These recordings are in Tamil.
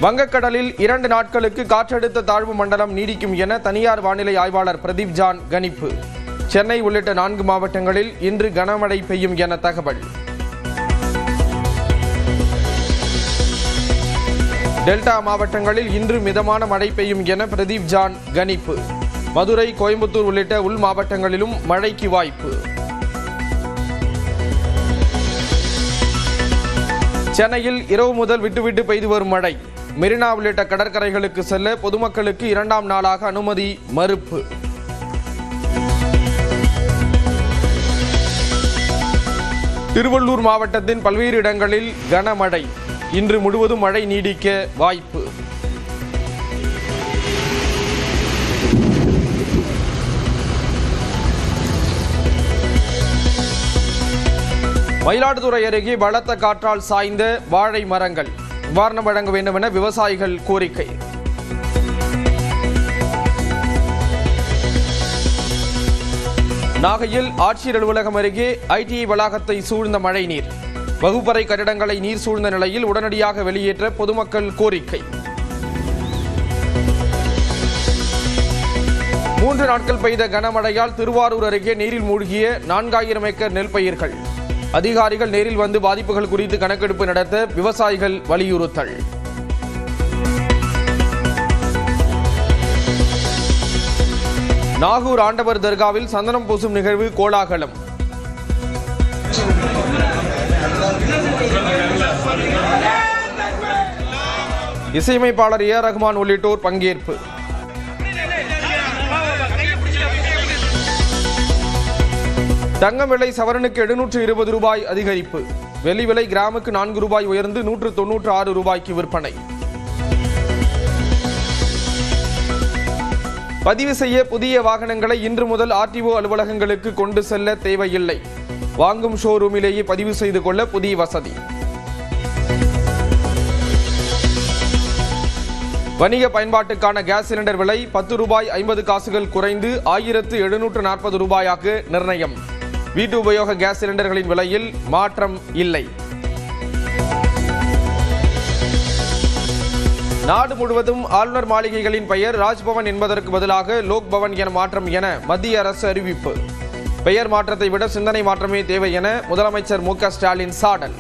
வங்கக்கடலில் 2 நாட்களுக்கு காற்றழுத்த தாழ்வு மண்டலம் நீடிக்கும் என தனியார் வானிலை ஆய்வாளர் பிரதீப் ஜான் கணிப்பு. சென்னை உள்ளிட்ட 4 மாவட்டங்களில் இன்று கனமழை பெய்யும் என தகவல். டெல்டா மாவட்டங்களில் இன்று மிதமான மழை பெய்யும் என பிரதீப் ஜான் கணிப்பு. மதுரை, கோயம்புத்தூர் உள்ளிட்ட உள் மாவட்டங்களிலும் மழைக்கு வாய்ப்பு. சென்னையில் இரவு முதல் விட்டுவிட்டு பெய்து வரும் மழை. மெரினா உள்ளிட்ட கடற்கரைகளுக்கு செல்ல பொதுமக்களுக்கு 2ஆம் நாளாக அனுமதி மறுப்பு. திருவள்ளூர் மாவட்டத்தின் பல்வேறு இடங்களில் கனமழை. இன்று முழுவதும் மழை நீடிக்க வாய்ப்பு. மயிலாடுதுறை அருகே பலத்த காற்றால் சாய்ந்த வாழை மரங்கள். நிவாரணம் வழங்க வேண்டும் என விவசாயிகள் கோரிக்கை. நாகையில் ஆட்சியர் அலுவலகம் அருகே ஐடிஐ வளாகத்தை சூழ்ந்த மழைநீர். வகுப்பறை கட்டிடங்களை நீர் சூழ்ந்த நிலையில் உடனடியாக வெளியேற்ற பொதுமக்கள் கோரிக்கை. 3 நாட்கள் பெய்த கனமழையால் திருவாரூர் அருகே நீரில் மூழ்கிய 4000 ஏக்கர் நெல் பயிர்கள். அதிகாரிகள் நேரில் வந்து பாதிப்புகள் குறித்து கணக்கெடுப்பு நடத்த விவசாயிகள் வலியுறுத்தல். நாகூர் ஆண்டவர் தர்காவில் சந்தனம் பூசும் நிகழ்வு கோலாகலம். இசையமைப்பாளர் ஏ ரஹ்மான் உள்ளிட்டோர் பங்கேற்பு. தங்கம் விலை சவரனுக்கு 720 ரூபாய் அதிகரிப்பு. வெள்ளி விலை கிராமுக்கு 4 ரூபாய் உயர்ந்து 196 ரூபாய்க்கு விற்பனை. பதிவு செய்ய புதிய வாகனங்களை இன்று முதல் ஆர்டிஓ அலுவலகங்களுக்கு கொண்டு செல்ல தேவையில்லை. வாங்கும் ஷோரூமிலேயே பதிவு செய்து கொள்ள புதிய வசதி. வணிக பயன்பாட்டுக்கான கேஸ் சிலிண்டர் விலை 10 ரூபாய் 50 காசுகள் குறைந்து 1740 ரூபாயாக நிர்ணயம். வீட்டு உபயோக கேஸ் சிலிண்டர்களின் விலையில் மாற்றம் இல்லை. நாடு முழுவதும் ஆளுநர் மாளிகைகளின் பெயர் ராஜ்பவன் என்பதற்கு பதிலாக லோக் பவன் என மாற்றம் என மத்திய அரசு அறிவிப்பு. பெயர் மாற்றத்தை விட சிந்தனை மாற்றமே தேவை என முதலமைச்சர் மு.க. ஸ்டாலின் சாடல்.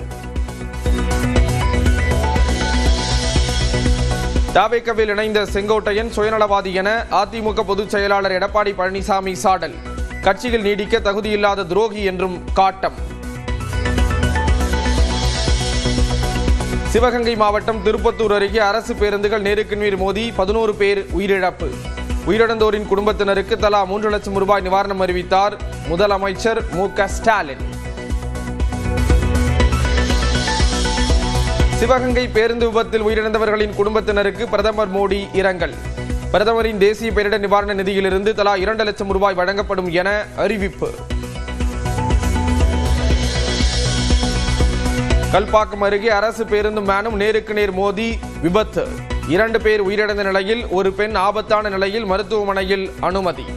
தவேகவில் இணைந்த செங்கோட்டையன் சுயநலவாதி என அதிமுக பொதுச் செயலாளர் எடப்பாடி பழனிசாமி சாடல். கட்சியில் நீடிக்க தகுதியில்லாத துரோகி என்றும் காட்டம். சிவகங்கை மாவட்டம் திருப்பத்தூர் அருகே அரசு பேருந்துகள் நேருக்கு நேர் மோதி 11 பேர் உயிரிழப்பு. உயிரிழந்தோரின் குடும்பத்தினருக்கு தலா 3 லட்சம் ரூபாய் நிவாரணம் அறிவித்தார் முதலமைச்சர் மு.க. ஸ்டாலின். சிவகங்கை பேருந்து விபத்தில் உயிரிழந்தவர்களின் குடும்பத்தினருக்கு பிரதமர் மோடி இரங்கல். பிரதமரின் தேசிய பேரிடர் நிவாரண நிதியிலிருந்து தலா 2 லட்சம் ரூபாய் வழங்கப்படும் என அறிவிப்பு. கல்பாக்கம் அருகே அரசு பேருந்து வேனும் நேருக்கு நேர் மோதி விபத்து. 2 பேர் உயிரிழந்த நிலையில் ஒரு பெண் ஆபத்தான நிலையில் மருத்துவமனையில் அனுமதி.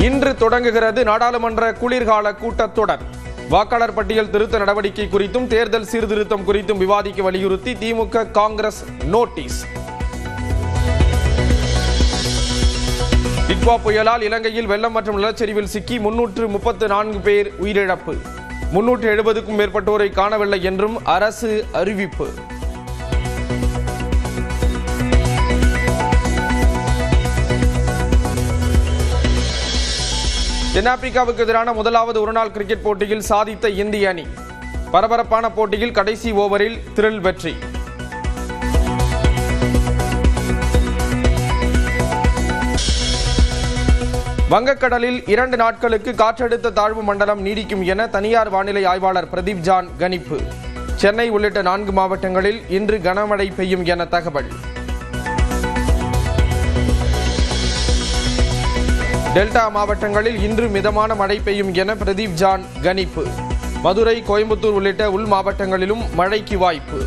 இன்று தொடங்குகிறது நாடாளுமன்ற குளிர்கால கூட்டத்தொடர். வாக்காளர் பட்டியல் திருத்த நடவடிக்கை குறித்தும் தேர்தல் சீர்திருத்தம் குறித்தும் விவாதிக்க வலியுறுத்தி திமுக, காங்கிரஸ் நோட்டீஸ். டிட்வா புயலால் இலங்கையில் வெள்ளம் மற்றும் நிலச்சரிவில் சிக்கி 334 பேர் உயிரிழப்பு. 370க்கும் மேற்பட்டோரை காணவில்லை என்றும் அரசு அறிவிப்பு. தென்னாப்பிரிக்காவுக்கு எதிரான முதலாவது ஒருநாள் கிரிக்கெட் போட்டியில் சாதித்த இந்திய அணி. பரபரப்பான போட்டியில் கடைசி ஓவரில் த்ரில் வெற்றி. வங்கக்கடலில் 2 நாட்களுக்கு காற்றழுத்த தாழ்வு மண்டலம் நீடிக்கும் என தனியார் வானிலை ஆய்வாளர் பிரதீப் ஜான் கணிப்பு. சென்னை உள்ளிட்ட 4 மாவட்டங்களில் இன்று கனமழை பெய்யும் என தகவல். டெல்டா மாவட்டங்களில் இன்று மிதமான மழை பெய்யும் என பிரதீப் ஜான் கணிப்பு. மதுரை, கோயம்புத்தூர் உள்ளிட்ட உள் மாவட்டங்களிலும் மழைக்கு வாய்ப்பு.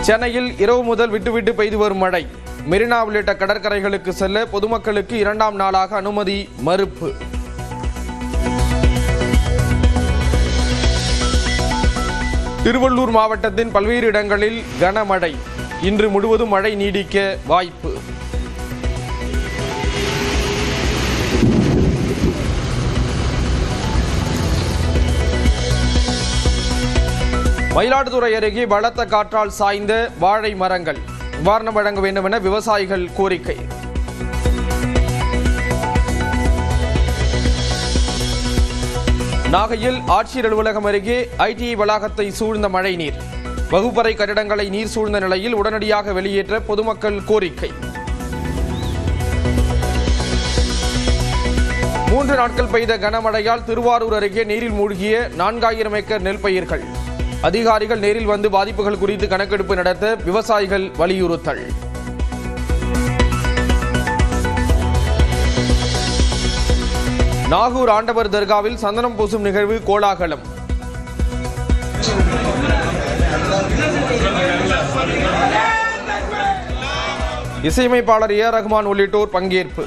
சென்னையில் இரவு முதல் விட்டுவிட்டு பெய்து வரும் மழை. மெரினா உள்ளிட்ட கடற்கரைகளுக்கு செல்ல பொதுமக்களுக்கு 2ஆம் நாளாக அனுமதி மறுப்பு. திருவள்ளூர் மாவட்டத்தின் பல்வேறு இடங்களில் கனமழை. இன்று முழுவதும் மழை நீடிக்க வாய்ப்பு. மயிலாடுதுறை அருகே பலத்த காற்றால் சாய்ந்த வாழை மரங்கள். நிவாரணம் வழங்க வேண்டும் என விவசாயிகள் கோரிக்கை. நாகையில் ஆட்சியர் அலுவலகம் அருகே ஐடிஐ வளாகத்தை சூழ்ந்த மழை நீர். வகுப்பறை கட்டிடங்களை நீர் சூழ்ந்த நிலையில் உடனடியாக வெளியேற்ற பொதுமக்கள் கோரிக்கை. 3 நாட்கள் பெய்த கனமழையால் திருவாரூர் அருகே நீரில் மூழ்கிய 4000 ஏக்கர் நெல் பயிர்கள். அதிகாரிகள் நேரில் வந்து பாதிப்புகள் குறித்து கணக்கெடுப்பு நடத்த விவசாயிகள் வலியுறுத்தல். நாகூர் ஆண்டவர் தர்காவில் சந்தனம் பூசும் நிகழ்வு கோலாகலம். இசையமைப்பாளர் ஏ ரஹ்மான் உள்ளிட்டோர் பங்கேற்பு.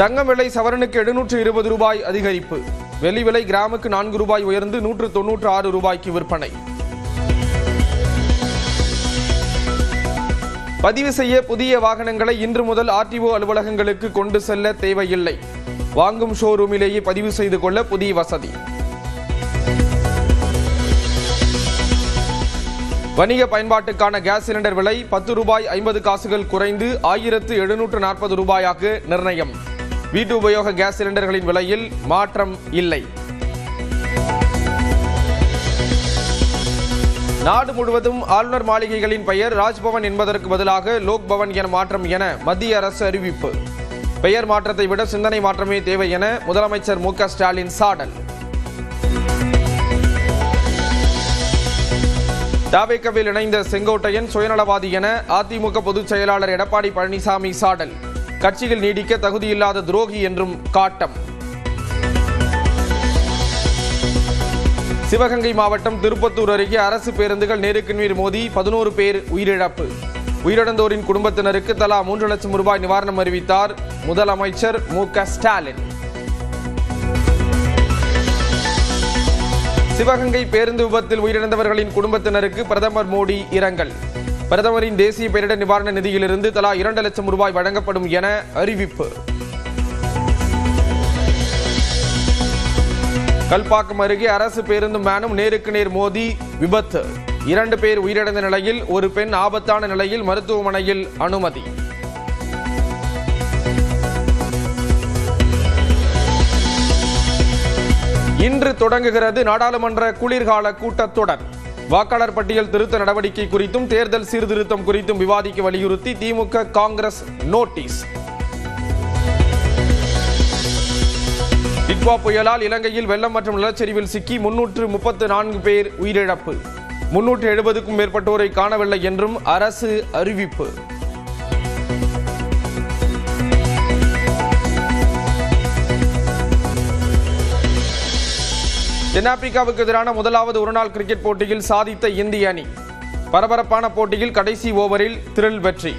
தங்கம் விலை சவரனுக்கு 720 ரூபாய் அதிகரிப்பு. வெள்ளி விலை கிராமுக்கு 4 ரூபாய் உயர்ந்து 196 ரூபாய்க்கு விற்பனை. பதிவு செய்ய புதிய வாகனங்களை இன்று முதல் ஆர்டிஓ அலுவலகங்களுக்கு கொண்டு செல்ல தேவையில்லை. வாங்கும் ஷோரூமிலேயே பதிவு செய்து கொள்ள புதிய வசதி. வணிக பயன்பாட்டுக்கான கேஸ் சிலிண்டர் விலை 10 ரூபாய் 50 காசுகள் குறைந்து 1740 ரூபாயாக நிர்ணயம். வீட்டு உபயோக கேஸ் சிலிண்டர்களின் விலையில் மாற்றம் இல்லை. நாடு முழுவதும் ஆளுநர் மாளிகைகளின் பெயர் ராஜ்பவன் என்பதற்கு பதிலாக லோக் பவன் என மாற்றம் என மத்திய அரசு அறிவிப்பு. பெயர் மாற்றத்தை விட சிந்தனை மாற்றமே தேவை என முதலமைச்சர் மு.க. ஸ்டாலின் சாடல். தவேகவில் இணைந்த செங்கோட்டையன் சுயநலவாதி என அதிமுக பொதுச் செயலாளர் எடப்பாடி பழனிசாமி சாடல். கட்சியில் நீடிக்க தகுதியில்லாத துரோகி என்றும் காட்டம். சிவகங்கை மாவட்டம் திருப்பத்தூர் அருகே அரசு பேருந்துகள் நேருக்கு நேர் மோதி 11 பேர் உயிரிழப்பு. உயிரிழந்தோரின் குடும்பத்தினருக்கு தலா 3 லட்சம் ரூபாய் நிவாரணம் அறிவித்தார் முதலமைச்சர் மு.க. ஸ்டாலின். சிவகங்கை பேருந்து விபத்தில் உயிரிழந்தவர்களின் குடும்பத்தினருக்கு பிரதமர் மோடி இரங்கல். பிரதமரின் தேசிய பேரிடர் நிவாரண நிதியிலிருந்து தலா 2 லட்சம் ரூபாய் வழங்கப்படும் என அறிவிப்பு. கல்பாக்கம் அருகே அரசு பேருந்தும் வேனும் நேருக்கு நேர் மோதி விபத்து. 2 பேர் உயிரிழந்த நிலையில் ஒரு பெண் ஆபத்தான நிலையில் மருத்துவமனையில் அனுமதி. இன்று தொடங்குகிறது நாடாளுமன்ற குளிர்கால கூட்டத்தொடர். வாக்காளர் பட்டியல் திருத்த நடவடிக்கை குறித்தும் தேர்தல் சீர்திருத்தம் குறித்தும் விவாதிக்க வலியுறுத்தி திமுக காங்கிரஸ் நோட்டீஸ். டிட்வா புயலால் இலங்கையில் வெள்ளம் மற்றும் நிலச்சரிவில் சிக்கி 334 பேர் உயிரிழப்பு. 370க்கும் மேற்பட்டோரை காணவில்லை என்றும் அரசு அறிவிப்பு. தென்னாப்பிரிக்காவுக்கு எதிரான முதலாவது ஒருநாள் கிரிக்கெட் போட்டியில் சாதித்த இந்திய அணி. பரபரப்பான போட்டியில் கடைசி ஓவரில் த்ரில் வெற்றி.